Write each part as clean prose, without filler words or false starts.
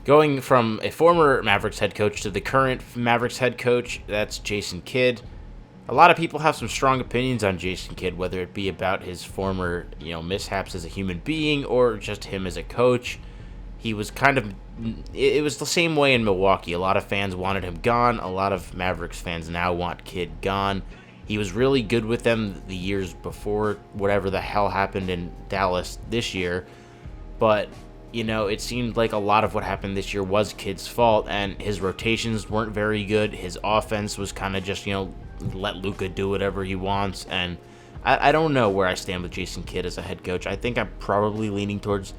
Going from a former Mavericks head coach to the current Mavericks head coach, that's Jason Kidd. A lot of people have some strong opinions on Jason Kidd, whether it be about his former, mishaps as a human being or just him as a coach. He was it was the same way in Milwaukee. A lot of fans wanted him gone. A lot of Mavericks fans now want Kidd gone. He was really good with them the years before whatever the hell happened in Dallas this year. But it seemed like a lot of what happened this year was Kidd's fault, and his rotations weren't very good. His offense was kind of just, let Luka do whatever he wants, and I don't know where I stand with Jason Kidd as a head coach. I think I'm probably leaning towards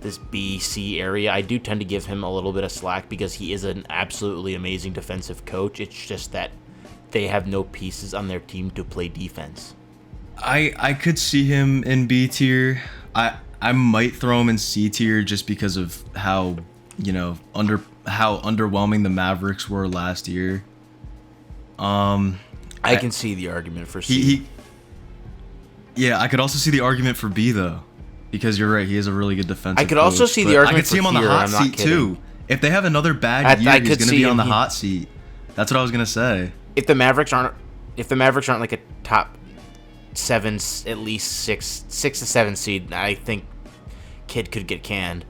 this B-C area. I do tend to give him a little bit of slack because he is an absolutely amazing defensive coach. It's just that they have no pieces on their team to play defense. I could see him in B tier. I might throw him in C tier just because of how underwhelming the Mavericks were last year. I can see the argument for C. Yeah, I could also see the argument for B though, because you're right. He is a really good defensive. I could also coach, see the argument. I could see him on the hot seat too. If they have another bad year, he's going to be on the hot seat. That's what I was going to say. If the Mavericks aren't like a top 7, at least 6 to 7 seed, I think Kidd could get canned.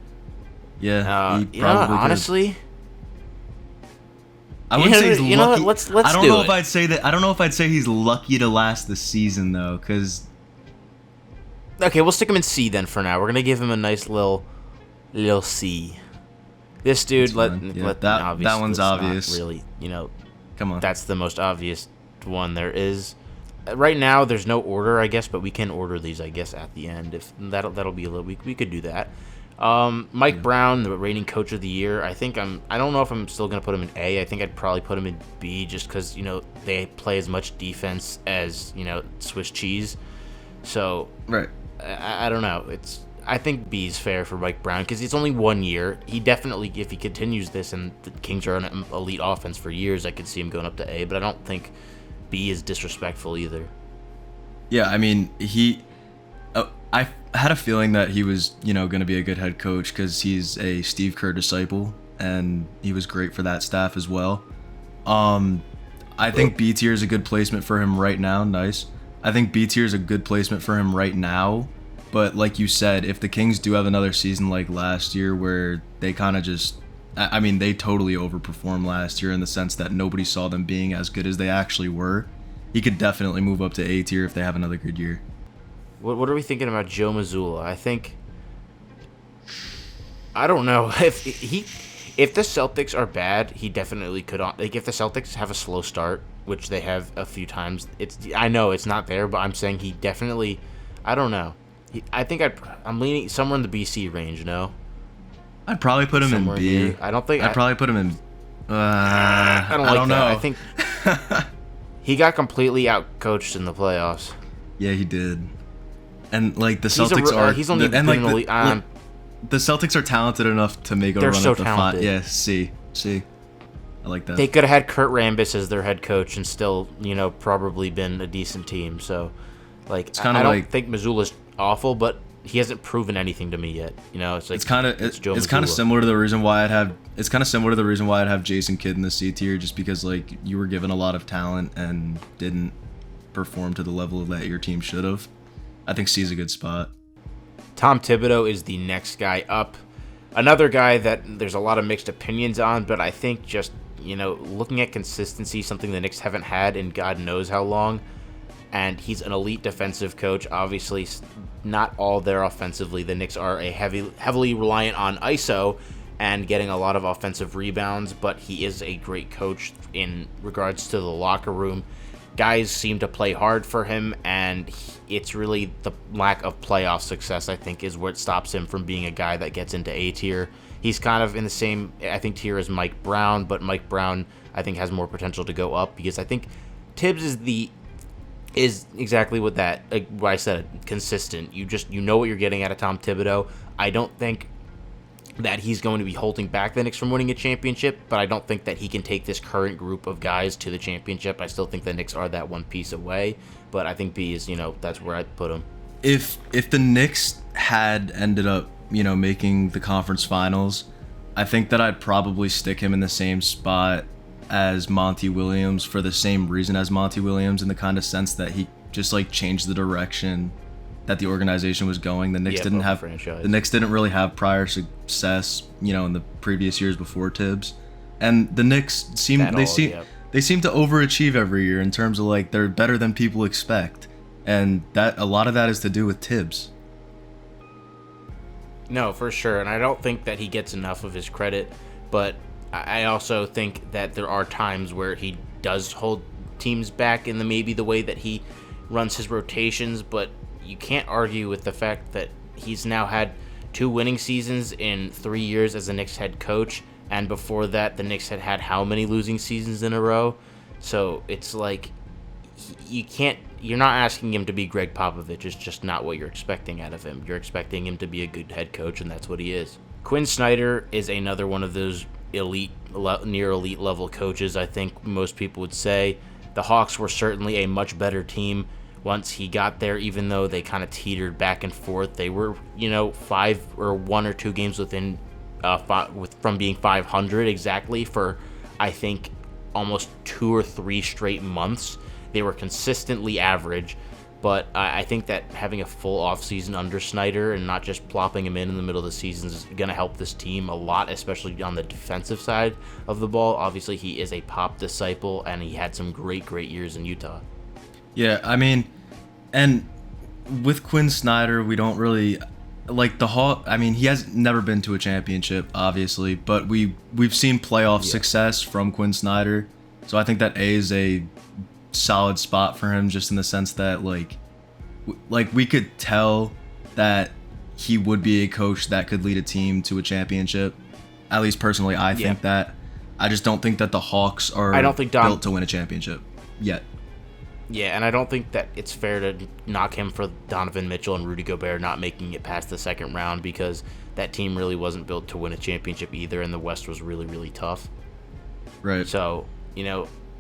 Yeah, he probably could. Honestly, I wouldn't say he's lucky. Let's I don't do know it. if I'd say that. I don't know if I'd say he's lucky to last the season though, because. Okay, we'll stick him in C then for now. We're gonna give him a nice little C. This dude, that one's obvious. Really, Come on. That's the most obvious one there is. Right now, there's no order, I guess, but we can order these, I guess, at the end. If that'll be a little. We could do that. Mike Brown, the reigning coach of the year. I don't know if I'm still gonna put him in A. I think I'd probably put him in B, just because they play as much defense as Swiss cheese. So right. I don't know. I think B is fair for Mike Brown because it's only 1 year. He definitely, if he continues this and the Kings are an elite offense for years, I could see him going up to A. But I don't think B is disrespectful either. Yeah, I mean, I had a feeling that he was, going to be a good head coach because he's a Steve Kerr disciple, and he was great for that staff as well. I think B tier is a good placement for him right now. Nice. I think B tier is a good placement for him right now. But like you said, if the Kings do have another season like last year where they kind of they totally overperformed last year in the sense that nobody saw them being as good as they actually were, he could definitely move up to A tier if they have another good year. What are we thinking about Joe Mazzulla? I don't know if the Celtics are bad, he definitely could. Like if the Celtics have a slow start, which they have a few times, I know it's not there, but I'm saying he definitely. I don't know. I think I'm leaning somewhere in the BC range. No, I'd probably put him somewhere in B. Here. I don't think I'd probably put him in. I don't know. I think he got completely outcoached in the playoffs. Yeah, he did. And like the Celtics are, he's only been in the league. The Celtics are talented enough to make a run so at the talented. Yeah, C. I like that. They could have had Kurt Rambis as their head coach and still, probably been a decent team. So, like, I don't think Mazzulla's awful, but he hasn't proven anything to me yet. It's like it's kind of similar to the reason why I'd have Jason Kidd in the C tier, just because like you were given a lot of talent and didn't perform to the level that your team should have. I think C is a good spot. Tom Thibodeau is the next guy up. Another guy that there's a lot of mixed opinions on, but I think just, looking at consistency, something the Knicks haven't had in God knows how long, and he's an elite defensive coach. Obviously, not all there offensively. The Knicks are heavily reliant on ISO and getting a lot of offensive rebounds, but he is a great coach in regards to the locker room. Guys seem to play hard for him, and it's really the lack of playoff success, I think, is what stops him from being a guy that gets into A tier. He's kind of in the same, I think, tier as Mike Brown, but Mike Brown, I think, has more potential to go up because I think Tibbs is exactly what I said, consistent. You know what you're getting out of Tom Thibodeau. I don't think that he's going to be holding back the Knicks from winning a championship, but I don't think that he can take this current group of guys to the championship. I still think the Knicks are that one piece away, but I think B is, that's where I'd put him. If the Knicks had ended up, making the conference finals, I think that I'd probably stick him in the same spot as Monty Williams for the same reason as Monty Williams, in the kind of sense that he just like changed the direction that the organization was going. The Knicks didn't have franchise. The Knicks didn't really have prior success, in the previous years before Tibbs, and the Knicks seem to overachieve every year in terms of like they're better than people expect, and that a lot of that is to do with Tibbs. No, for sure, and I don't think that he gets enough of his credit, but I also think that there are times where he does hold teams back in maybe the way that he runs his rotations, but you can't argue with the fact that he's now had 2 winning seasons in 3 years as the Knicks head coach, and before that the Knicks had how many losing seasons in a row? So it's like you're not asking him to be Greg Popovich. It's just not what you're expecting out of him. You're expecting him to be a good head coach, and that's what he is. Quinn Snyder is another one of those near elite level coaches. I think most people would say the Hawks were certainly a much better team once he got there, even though they kind of teetered back and forth. They were 1 or 2 games within from being 500 exactly for I think almost 2 or 3 straight months. They were consistently average, but I think that having a full offseason under Snyder and not just plopping him in the middle of the season is going to help this team a lot, especially on the defensive side of the ball. Obviously, he is a Pop disciple, and he had some great years in Utah. Yeah, I mean, and with Quinn Snyder, we don't really like the Hawk. I mean, he has never been to a championship, obviously, but we've seen playoff success from Quinn Snyder. So I think that A is a solid spot for him, just in the sense that like we could tell that he would be a coach that could lead a team to a championship. At least personally, I think that. I just don't think that the Hawks are built to win a championship yet. Yeah, and I don't think that it's fair to knock him for Donovan Mitchell and Rudy Gobert not making it past the second round, because that team really wasn't built to win a championship either, and the West was really, really tough. Right. So,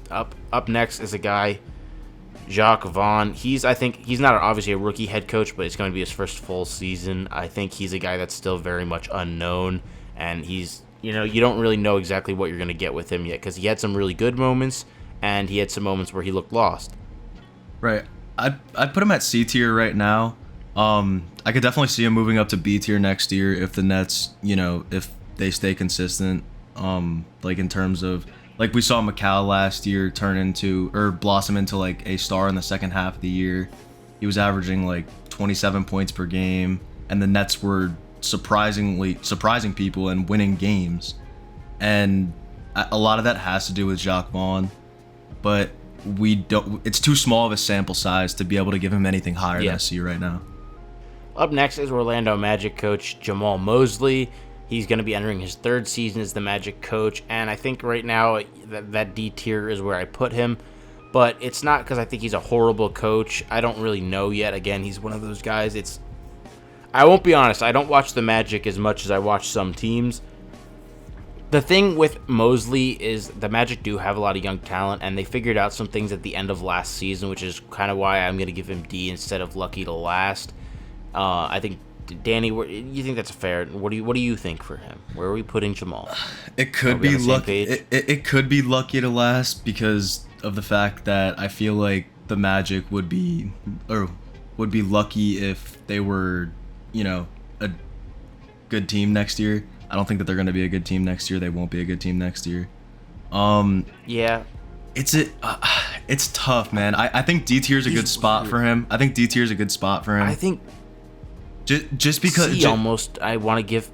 up next is a guy, Jacques Vaughn. I think he's not obviously a rookie head coach, but it's going to be his first full season. I think he's a guy that's still very much unknown, and he's, you don't really know exactly what you're going to get with him yet, because he had some really good moments, and he had some moments where he looked lost. Right. I'd put him at C tier right now. I could definitely see him moving up to B tier next year if the Nets, if they stay consistent. Like in terms of, like we saw McCall last year blossom into like a star in the second half of the year. He was averaging like 27 points per game, and the Nets were surprising people and winning games. And a lot of that has to do with Jacques Vaughn, but it's too small of a sample size to be able to give him anything higher than a C right now. Up next is Orlando Magic coach Jamal Mosley. He's going to be entering his 3rd season as the Magic coach, and I think right now that D tier is where I put him. But it's not because I think he's a horrible coach. I don't really know yet. Again, he's one of those guys. I won't be honest, I don't watch the Magic as much as I watch some teams. The thing with Mosley is the Magic do have a lot of young talent, and they figured out some things at the end of last season, which is kind of why I'm going to give him D instead of lucky to last. I think, Danny, you think that's fair? What do you think for him? Where are we putting Jamal? It could be lucky. It could be lucky to last because of the fact that I feel like the Magic would be lucky if they were, a good team next year. I don't think that they're going to be a good team next year. They won't be a good team next year. Yeah. It's tough, man. I think D tier is a good spot for him. I think just because I want to give.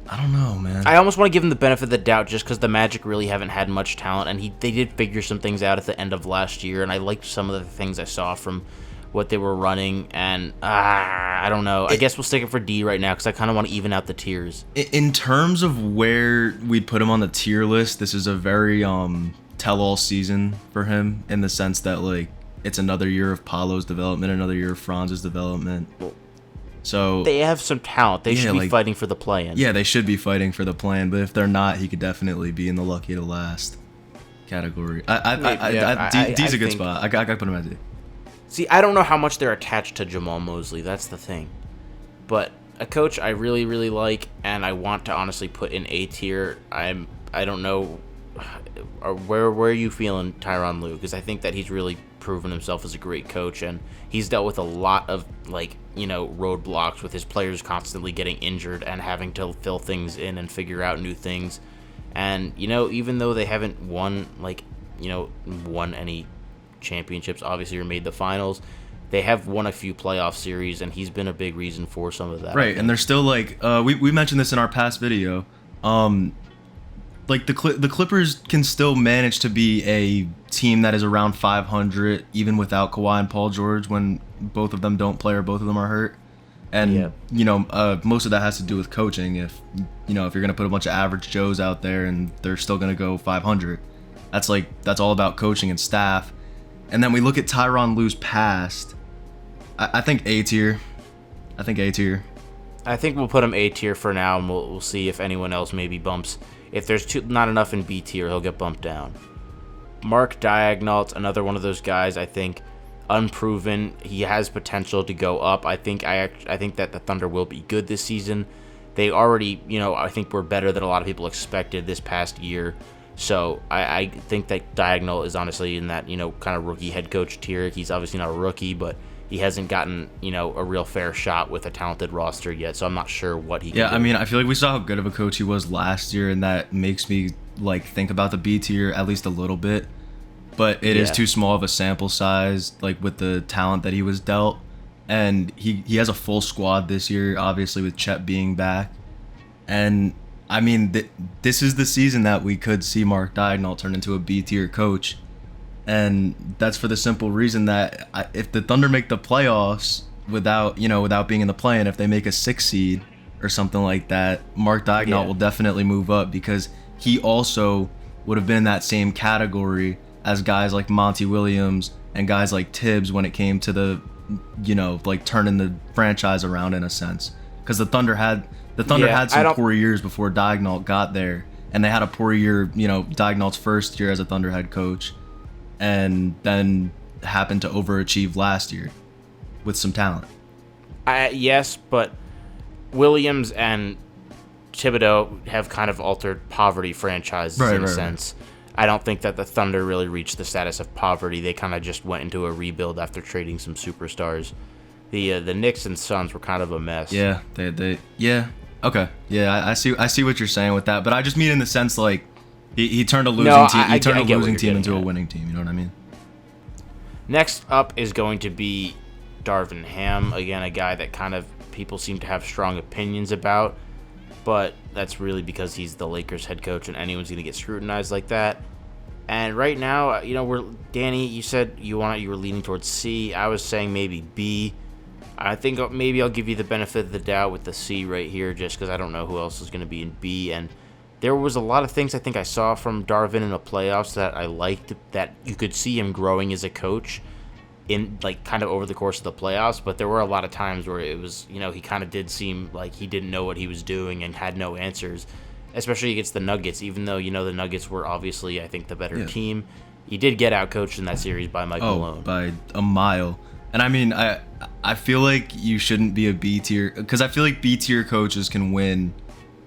I don't know, man. I almost want to give him the benefit of the doubt just because the Magic really haven't had much talent, and they did figure some things out at the end of last year, and I liked some of the things I saw from what they were running, and I don't know. I guess we'll stick it for D right now because I kind of want to even out the tiers. In terms of where we'd put him on the tier list, this is a very tell-all season for him in the sense that like it's another year of Paolo's development, another year of Franz's development. So they have some talent. They should be fighting for the play-in. Yeah, they should be fighting for the play-in, but if they're not, he could definitely be in the lucky to last category. D's a good spot. I gotta put him at D. See, I don't know how much they're attached to Jamal Mosley. That's the thing. But a coach I really, really like, and I want to honestly put in A tier. I don't know where are you feeling Tyronn Lue, because I think that he's really proven himself as a great coach, and he's dealt with a lot of roadblocks with his players constantly getting injured and having to fill things in and figure out new things. And even though they haven't won any championships, obviously, or made the finals, they have won a few playoff series, and he's been a big reason for some of that. Right, and they're still we mentioned this in our past video. The Clippers can still manage to be a team that is around 500 even without Kawhi and Paul George when both of them don't play or both of them are hurt. And most of that has to do with coaching. If you're gonna put a bunch of average Joes out there and they're still gonna go 500, that's all about coaching and staff. And then we look at Tyronn Lue's past. I think A tier. I think we'll put him A tier for now, and we'll see if anyone else maybe bumps. If there's not enough in B tier, he'll get bumped down. Mark Daigneault's another one of those guys. I think unproven. He has potential to go up. I think that the Thunder will be good this season. They already, I think were better than a lot of people expected this past year. So I think that Daigneault is honestly in that kind of rookie head coach tier. He's obviously not a rookie, but he hasn't gotten, a real fair shot with a talented roster yet, so I'm not sure what he can do. I mean, I feel like we saw how good of a coach he was last year, and that makes me, think about the B tier at least a little bit. But it is too small of a sample size, with the talent that he was dealt. And he has a full squad this year, obviously, with Chet being back. And, I mean, this is the season that we could see Mark Daigneault turn into a B tier coach. And that's for the simple reason that if the Thunder make the playoffs without being in the play-in, if they make a 6 seed or something like that, Mark Daigneault will definitely move up, because he also would have been in that same category as guys like Monty Williams and guys like Tibbs when it came to the, turning the franchise around in a sense. Because the Thunder had some poor years before Daigneault got there, and they had a poor year, Daigneault's first year as a Thunder head coach, and then happened to overachieve last year with some talent. Yes, but Williams and Thibodeau have kind of altered poverty franchises in a sense. I don't think that the Thunder really reached the status of poverty. They kind of just went into a rebuild after trading some superstars. The Knicks and Suns were kind of a mess. Yeah, they okay. Yeah, I see what you're saying with that, but I just mean in the sense he turned a losing team. He turned a losing team into a winning team. You know what I mean? Next up is going to be Darvin Ham. Again, a guy that kind of people seem to have strong opinions about, but that's really because he's the Lakers head coach, and anyone's going to get scrutinized like that. And right now, Danny, you said you were leaning towards C. I was saying maybe B. I think maybe I'll give you the benefit of the doubt with the C right here, just because I don't know who else is going to be in B. And there was a lot of things I think I saw from Darvin in the playoffs that I liked, that you could see him growing as a coach in kind of over the course of the playoffs. But there were a lot of times where it was, he kind of did seem like he didn't know what he was doing and had no answers, especially against the Nuggets. Even though, the Nuggets were obviously, I think, the better team, he did get out coached in that series by Mike Malone. By a mile. And I mean, I feel like you shouldn't be a B tier, because I feel like B tier coaches can win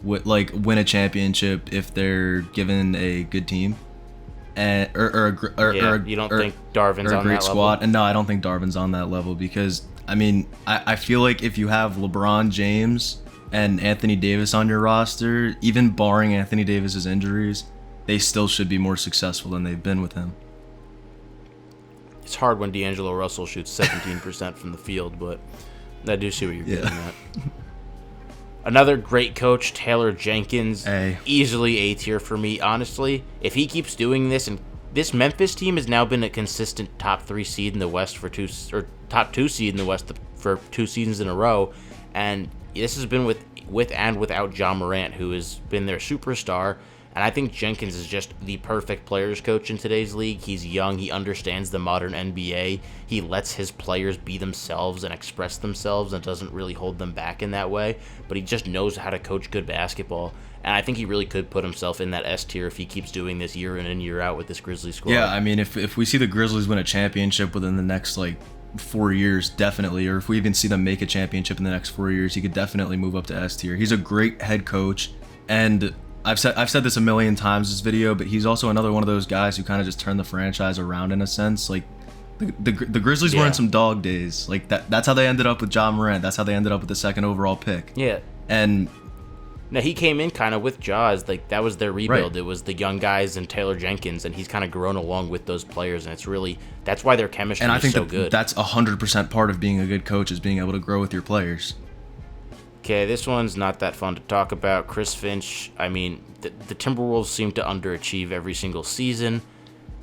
a championship if they're given a good team, and you don't think Darvin's on that level? Or a great squad. And no, I don't think Darvin's on that level, because I mean, I feel like if you have LeBron James and Anthony Davis on your roster, even barring Anthony Davis's injuries, they still should be more successful than they've been with him. It's hard when D'Angelo Russell shoots 17% from the field, but I do see what you're getting at. Another great coach, Taylor Jenkins. Easily A tier for me, honestly. If he keeps doing this, and this Memphis team has now been a consistent top 3 seed in the West top 2 seed in the West for 2 seasons in a row, and this has been with and without John Morant, who has been their superstar. And I think Jenkins is just the perfect players coach in today's league. He's young. He understands the modern NBA. He lets his players be themselves and express themselves and doesn't really hold them back in that way. But he just knows how to coach good basketball. And I think he really could put himself in that S tier if he keeps doing this year in and year out with this Grizzlies squad. Yeah, I mean, if we see the Grizzlies win a championship within the next, 4 years, definitely, or if we even see them make a championship in the next 4 years, he could definitely move up to S tier. He's a great head coach, and I've said this a million times this video, but he's also another one of those guys who kind of just turned the franchise around in a sense. Like the Grizzlies were in some dog days. Like that's how they ended up with Ja Morant. That's how they ended up with the second overall pick. Yeah. And now he came in kind of with Jaws, like that was their rebuild. Right. It was the young guys and Taylor Jenkins, and he's kind of grown along with those players, and it's really that's why their chemistry and I is think so good. That's 100% part of being a good coach is being able to grow with your players. Okay, this one's not that fun to talk about. Chris Finch. I mean, the Timberwolves seem to underachieve every single season,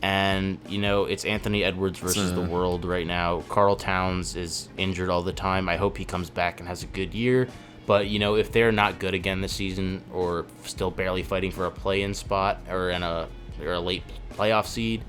and you know it's Anthony Edwards versus the world right now. Karl Towns is injured all the time. I hope he comes back and has a good year. But, you know, if they're not good again this season or still barely fighting for a play-in spot or a late playoff seed,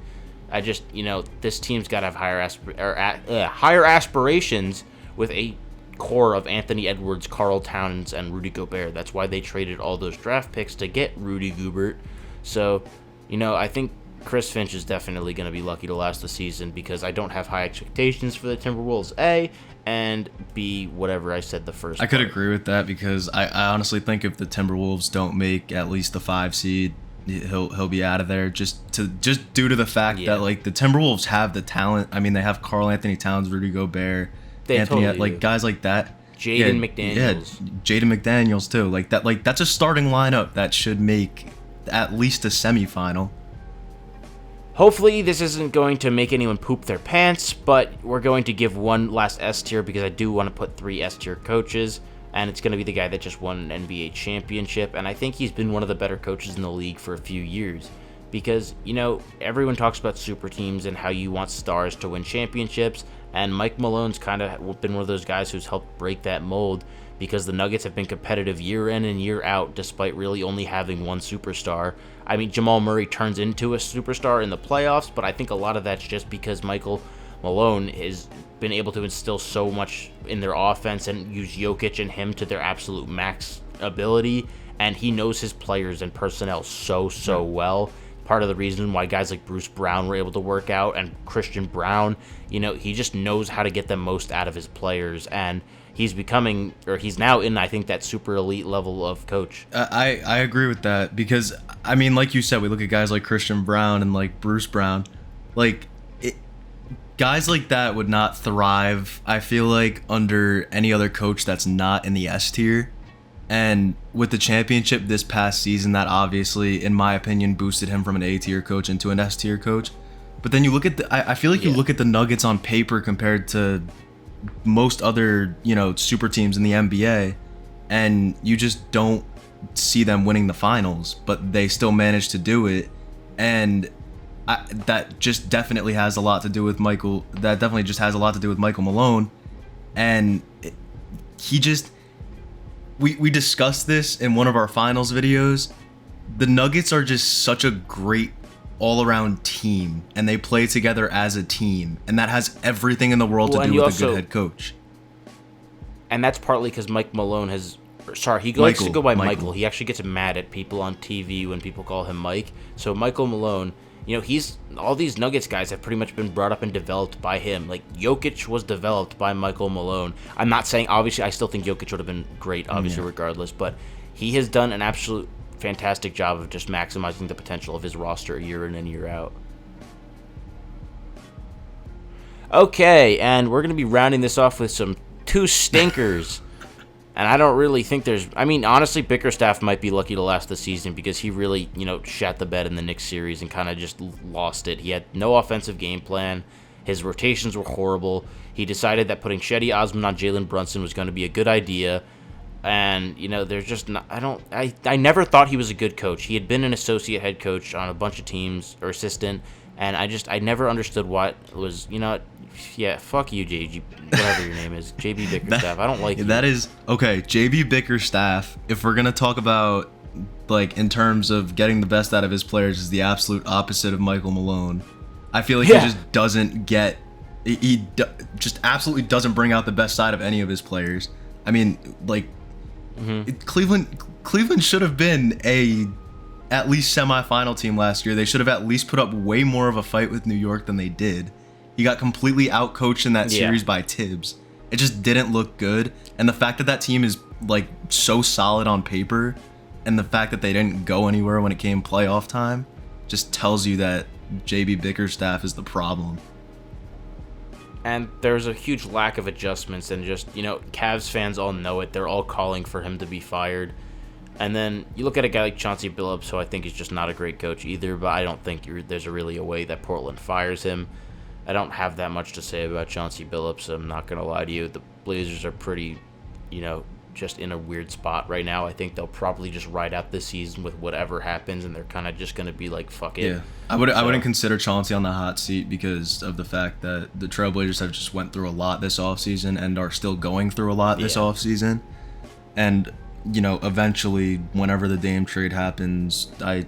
I just, you know, this team's got to have higher aspirations with a core of Anthony Edwards, Karl Towns, and Rudy Gobert. That's why they traded all those draft picks to get Rudy Gobert. So, you know, I think Chris Finch is definitely going to be lucky to last the season because I don't have high expectations for the Timberwolves, A, and B, whatever I said the first I could part. agree with that because I honestly think if the Timberwolves don't make at least the 5 seed, he'll be out of there just due to the fact that like the Timberwolves have the talent. I mean, they have Karl Anthony Towns, Rudy Gobert, Anthony, totally like do. guys like that. Jaden McDaniels. Yeah, Jaden McDaniels too. Like that. Like that's a starting lineup that should make at least a semifinal. Hopefully this isn't going to make anyone poop their pants, but we're going to give one last S tier because I do want to put 3 S tier coaches, and it's going to be the guy that just won an NBA championship, and I think he's been one of the better coaches in the league for a few years because, you know, everyone talks about super teams and how you want stars to win championships, and Mike Malone's kind of been one of those guys who's helped break that mold because the Nuggets have been competitive year in and year out despite really only having one superstar. I mean, Jamal Murray turns into a superstar in the playoffs, but I think a lot of that's just because Michael Malone has been able to instill so much in their offense and use Jokic and him to their absolute max ability, and he knows his players and personnel so well. Part of the reason why guys like Bruce Brown were able to work out and Christian Brown, you know, he just knows how to get the most out of his players, and he's now in, I think, that super elite level of coach. I agree with that because, I mean, like you said, we look at guys like Christian Brown and like Bruce Brown, like guys like that would not thrive, I feel like, under any other coach that's not in the S tier. And with the championship this past season, that obviously, in my opinion, boosted him from an A tier coach into an S tier coach. But then you look at I feel like you look at the Nuggets on paper compared to most other, you know, super teams in the NBA, and you just don't see them winning the finals, but they still manage to do it. And that just definitely has a lot to do with Michael. That definitely just has a lot to do with Michael Malone, and he just. We discussed this in one of our finals videos. The Nuggets are just such a great all-around team, and they play together as a team, and that has everything in the world to do with a good head coach. And that's partly because Mike Malone likes to go by Michael. He actually gets mad at people on TV when people call him Mike. So Michael Malone, you know, all these Nuggets guys have pretty much been brought up and developed by him. Like, Jokic was developed by Michael Malone. I'm not saying, obviously, I still think Jokic would have been great, obviously, regardless, but he has done an absolute fantastic job of just maximizing the potential of his roster year in and year out. Okay, and we're going to be rounding this off with some 2 stinkers. And I don't really think honestly, Bickerstaff might be lucky to last the season because he really, you know, shat the bed in the Knicks series and kind of just lost it. He had no offensive game plan. His rotations were horrible. He decided that putting Shetty Osman on Jalen Brunson was going to be a good idea. And, you know, there's just not, I never thought he was a good coach. He had been an associate head coach on a bunch of teams, or assistant, and I never understood what was, you know, yeah, fuck you, JG, whatever your name is, JB Bickerstaff. I don't like you. That is, okay, JB Bickerstaff, if we're going to talk about, like, in terms of getting the best out of his players, is the absolute opposite of Michael Malone. I feel like he just doesn't get, just absolutely doesn't bring out the best side of any of his players. I mean, like, Cleveland should have been at least semifinal team last year. They should have at least put up way more of a fight with New York than they did. He got completely outcoached in that Yeah. series by Tibbs. It just didn't look good. And the fact that that team is like so solid on paper, and the fact that they didn't go anywhere when it came playoff time, just tells you that JB Bickerstaff is the problem. And there's a huge lack of adjustments, and just, you know, Cavs fans all know it. They're all calling for him to be fired. And then you look at a guy like Chauncey Billups, who I think is just not a great coach either, but I don't think there's really a way that Portland fires him. I don't have that much to say about Chauncey Billups. I'm not going to lie to you. The Blazers are pretty, you know, just in a weird spot right now. I think they'll probably just ride out this season with whatever happens, and they're kind of just going to be like, fuck it. Yeah, I wouldn't consider Chauncey on the hot seat because of the fact that the Trailblazers have just went through a lot this offseason and are still going through a lot this offseason. And, you know, eventually, whenever the Dame trade happens, I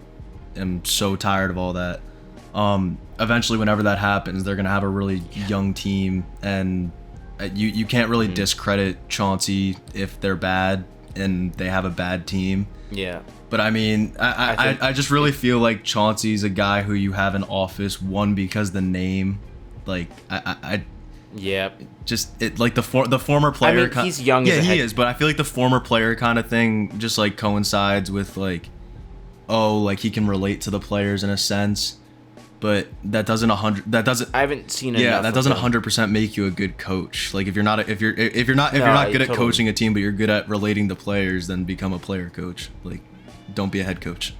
am so tired of all that. Eventually, whenever that happens, they're going to have a really young team, and you can't really discredit Chauncey if they're bad and they have a bad team. Yeah. But I mean, I just really feel like Chauncey's a guy who you have in office, one, because the name, like Yeah. just it like the former player. I mean, he's young. Yeah, as a he head- is. But I feel like the former player kind of thing just like coincides with like, oh, like he can relate to the players in a sense. But that doesn't I haven't seen enough. yeah, that doesn't of him. 100% make you a good coach. Like if you're not No, good at totally. coaching a team, but you're good at relating to players, then become a player coach. Like, don't be a head coach.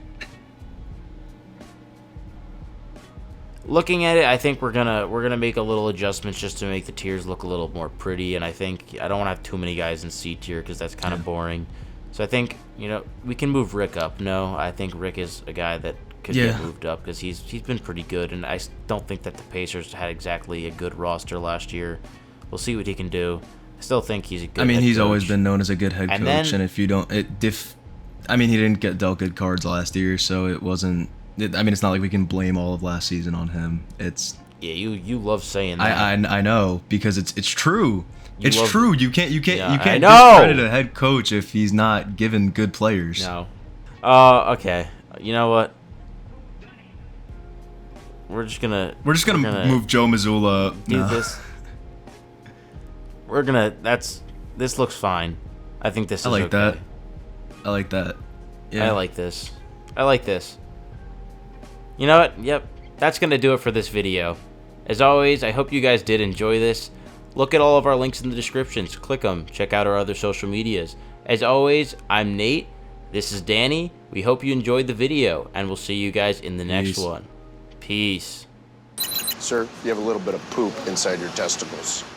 Looking at it, I think we're gonna make a little adjustments just to make the tiers look a little more pretty. And I think I don't want to have too many guys in C tier because that's kind of boring. So I think, you know, we can move Rick up. No, I think Rick is a guy that could get moved up because he's been pretty good, and I don't think that the Pacers had exactly a good roster last year. We'll see what he can do. I still think he's a good. I mean, head he's coach. always been known as a good head And coach, then- and if you don't, he didn't get dealt good cards last year, so it wasn't. I mean, it's not like we can blame all of last season on him. It's Yeah, you love saying that. I know because it's true. You It's love- true. You can't Yeah, I discredit know. a head coach if he's not given good players. No. Okay. You know what? We're just gonna move Joe Mazzulla up. do No. this. This looks fine. I think this is I like okay. that. I like that. Yeah. I like this. I like this. You know what? Yep. That's going to do it for this video. As always, I hope you guys did enjoy this. Look at all of our links in the descriptions. Click them. Check out our other social medias. As always, I'm Nate. This is Danny. We hope you enjoyed the video, and we'll see you guys in the next Peace. one. Peace. Sir, you have a little bit of poop inside your testicles.